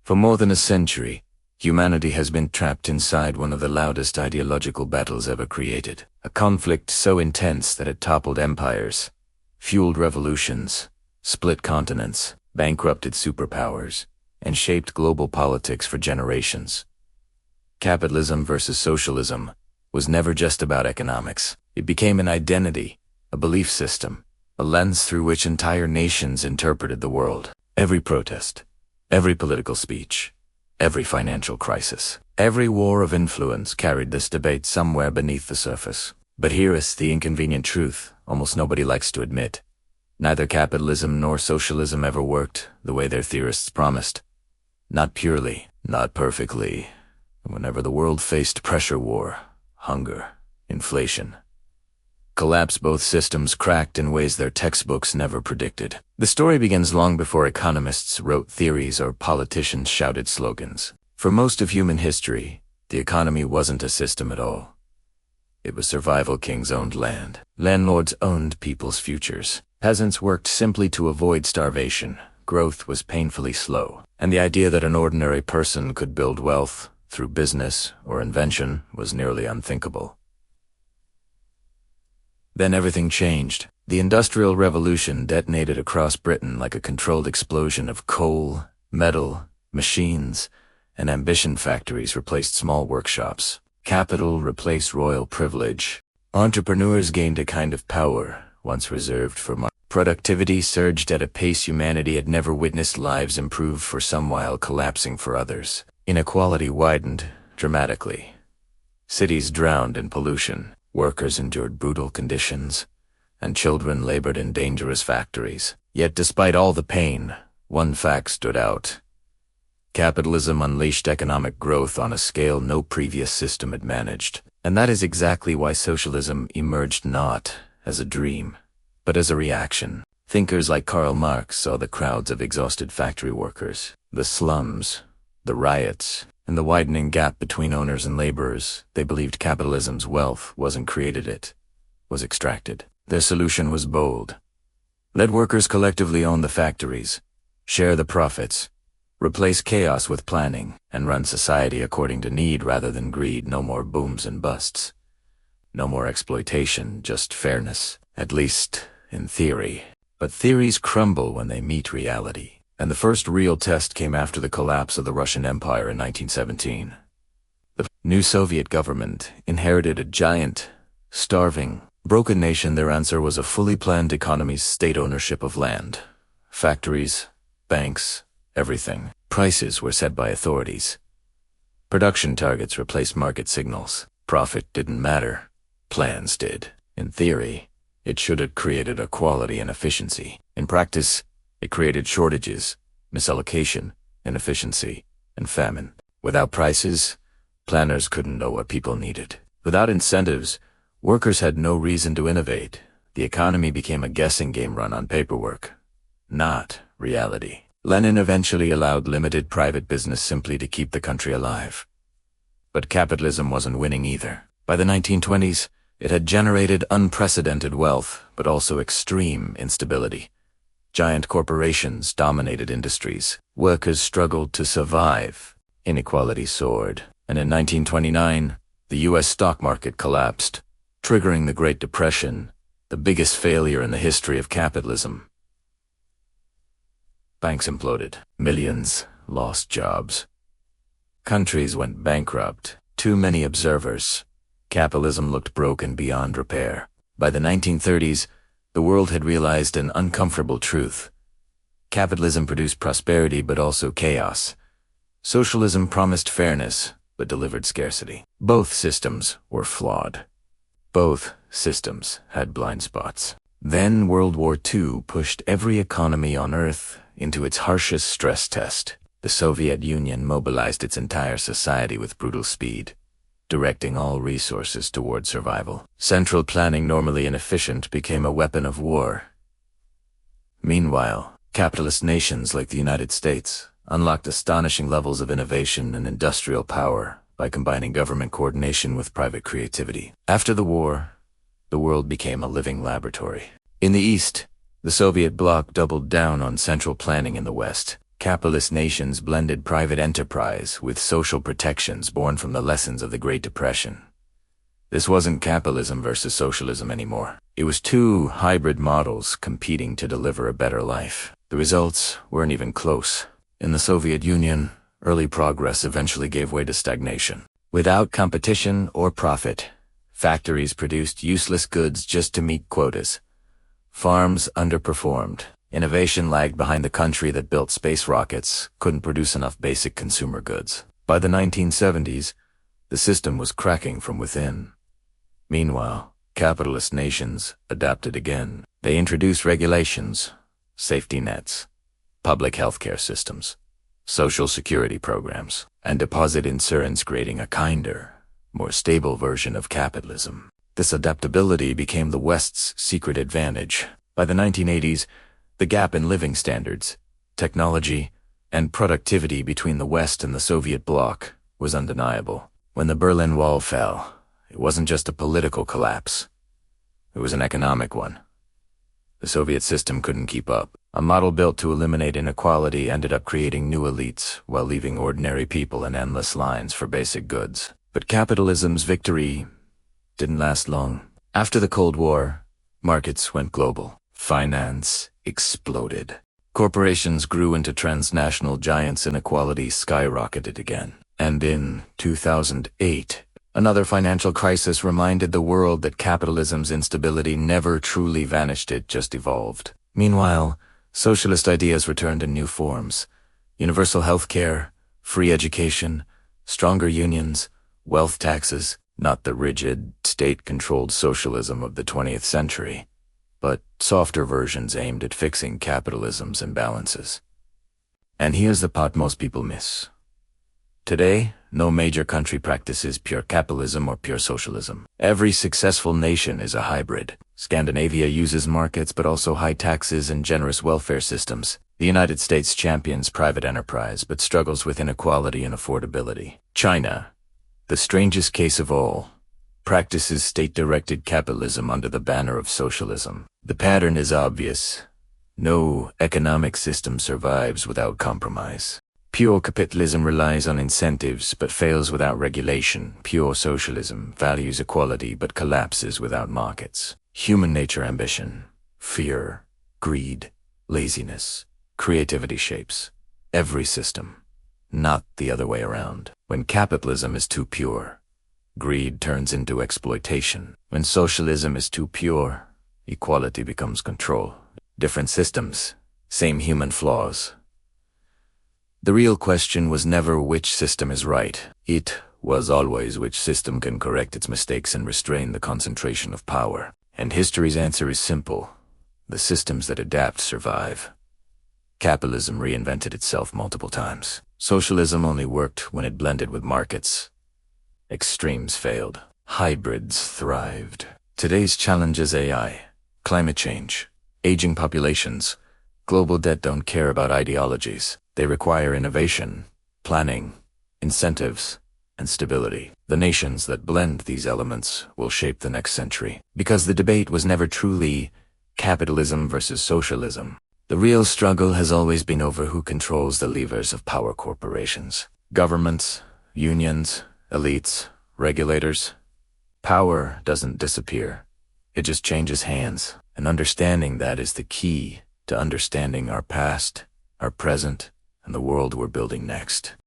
For more than a century, humanity has been trapped inside one of the loudest ideological battles ever created. A conflict so intense that it toppled empires, fueled revolutions, split continents, bankrupted superpowers, and shaped global politics for generations. Capitalism versus socialism was never just about economics. It became an identity, a belief system, a lens through which entire nations interpreted the world. Every protest, every political speech, every financial crisis, every war of influence carried this debate somewhere beneath the surface. But here is the inconvenient truth almost nobody likes to admit. Neither capitalism nor socialism ever worked the way their theorists promised. Not purely, not perfectly. Whenever the world faced pressure war, hunger, inflation, collapse, both systems cracked in ways their textbooks never predicted. The story begins long before economists wrote theories or politicians shouted slogans. For most of human history, the economy wasn't a system at all. It was survival. Kings owned land. Landlords owned people's futures. Peasants worked simply to avoid starvation. Growth was painfully slow, and the idea that an ordinary person could build wealth through business or invention was nearly unthinkable. Then everything changed. The Industrial Revolution detonated across Britain like a controlled explosion of coal, metal, machines, and ambition. Factories replaced small workshops. Capital replaced royal privilege. Entrepreneurs gained a kind of power once reserved for money. Productivity surged at a pace humanity had never witnessed. Lives improved for some while collapsing for others. Inequality widened dramatically. Cities drowned in pollution. Workers endured brutal conditions, and children labored in dangerous factories. Yet despite all the pain, one fact stood out. Capitalism unleashed economic growth on a scale no previous system had managed. And that is exactly why socialism emerged not as a dream, but as a reaction. Thinkers like Karl Marx saw the crowds of exhausted factory workers, the slums, the riots, and the widening gap between owners and laborers. They believed capitalism's wealth wasn't created, it was extracted. Their solution was bold. Let workers collectively own the factories, share the profits, replace chaos with planning, and run society according to need rather than greed. No more booms and busts. No more exploitation, just fairness, at least in theory. But theories crumble when they meet reality. And the first real test came after the collapse of the Russian Empire in 1917. The new Soviet government inherited a giant, starving, broken nation. Their answer was a fully planned economy, state ownership of land, factories, banks, everything. Prices were set by authorities. Production targets replaced market signals. Profit didn't matter. Plans did. In theory, it should have created equality and efficiency. In practice, it created shortages, misallocation, inefficiency, and famine. Without prices, planners couldn't know what people needed. Without incentives, workers had no reason to innovate. The economy became a guessing game run on paperwork, not reality. Lenin eventually allowed limited private business simply to keep the country alive. But capitalism wasn't winning either. By the 1920s, it had generated unprecedented wealth, but also extreme instability. Giant corporations dominated industries. Workers struggled to survive. Inequality soared. And in 1929, the U.S. stock market collapsed, triggering the Great Depression, the biggest failure in the history of capitalism. Banks imploded. Millions lost jobs. Countries went bankrupt. Too many observers. Capitalism looked broken beyond repair. By the 1930s, the world had realized an uncomfortable truth. Capitalism produced prosperity but also chaos. Socialism promised fairness but delivered scarcity. Both systems were flawed. Both systems had blind spots. Then World War II pushed every economy on Earth into its harshest stress test. The Soviet Union mobilized its entire society with brutal speed, directing all resources toward survival. Central planning, normally inefficient, became a weapon of war. Meanwhile, capitalist nations like the United States unlocked astonishing levels of innovation and industrial power by combining government coordination with private creativity. After the war, the world became a living laboratory. In the East, the Soviet bloc doubled down on central planning in the West. Capitalist nations blended private enterprise with social protections born from the lessons of the Great Depression. This wasn't capitalism versus socialism anymore. It was two hybrid models competing to deliver a better life. The results weren't even close. In the Soviet Union, early progress eventually gave way to stagnation. Without competition or profit, factories produced useless goods just to meet quotas. Farms underperformed. Innovation lagged behind the country that built space rockets, couldn't produce enough basic consumer goods. By the 1970s, the system was cracking from within. Meanwhile, capitalist nations adapted again. They introduced regulations, safety nets, public healthcare systems, social security programs, and deposit insurance, creating a kinder, more stable version of capitalism. This adaptability became the West's secret advantage. By the 1980s, the gap in living standards, technology, and productivity between the West and the Soviet bloc was undeniable. When the Berlin Wall fell, it wasn't just a political collapse. It was an economic one. The Soviet system couldn't keep up. A model built to eliminate inequality ended up creating new elites while leaving ordinary people in endless lines for basic goods. But capitalism's victory didn't last long. After the Cold War, markets went global. Finance exploded. Corporations grew into transnational giants. Inequality skyrocketed again. And in 2008, another financial crisis reminded the world that capitalism's instability never truly vanished, it just evolved. Meanwhile, socialist ideas returned in new forms. Universal health care, free education, stronger unions, wealth taxes, not the rigid, state-controlled socialism of the 20th century, but softer versions aimed at fixing capitalism's imbalances. And here's the part most people miss. Today, no major country practices pure capitalism or pure socialism. Every successful nation is a hybrid. Scandinavia uses markets but also high taxes and generous welfare systems. The United States champions private enterprise but struggles with inequality and affordability. China, the strangest case of all, practices state-directed capitalism under the banner of socialism. The pattern is obvious. No economic system survives without compromise. Pure capitalism relies on incentives but fails without regulation. Pure socialism values equality but collapses without markets. Human nature, ambition, fear, greed, laziness, creativity shapes every system, not the other way around. When capitalism is too pure, greed turns into exploitation. When socialism is too pure, equality becomes control. Different systems, same human flaws. The real question was never which system is right. It was always which system can correct its mistakes and restrain the concentration of power. And history's answer is simple. The systems that adapt survive. Capitalism reinvented itself multiple times. Socialism only worked when it blended with markets. Extremes failed. Hybrids thrived. Today's challenge is AI, climate change, aging populations. Global debt don't care about ideologies. They require innovation, planning, incentives, and stability. The nations that blend these elements will shape the next century. Because the debate was never truly capitalism versus socialism. The real struggle has always been over who controls the levers of power corporations. Governments, unions, elites, regulators. Power doesn't disappear. It just changes hands. And understanding that is the key to understanding our past, our present, and the world we're building next.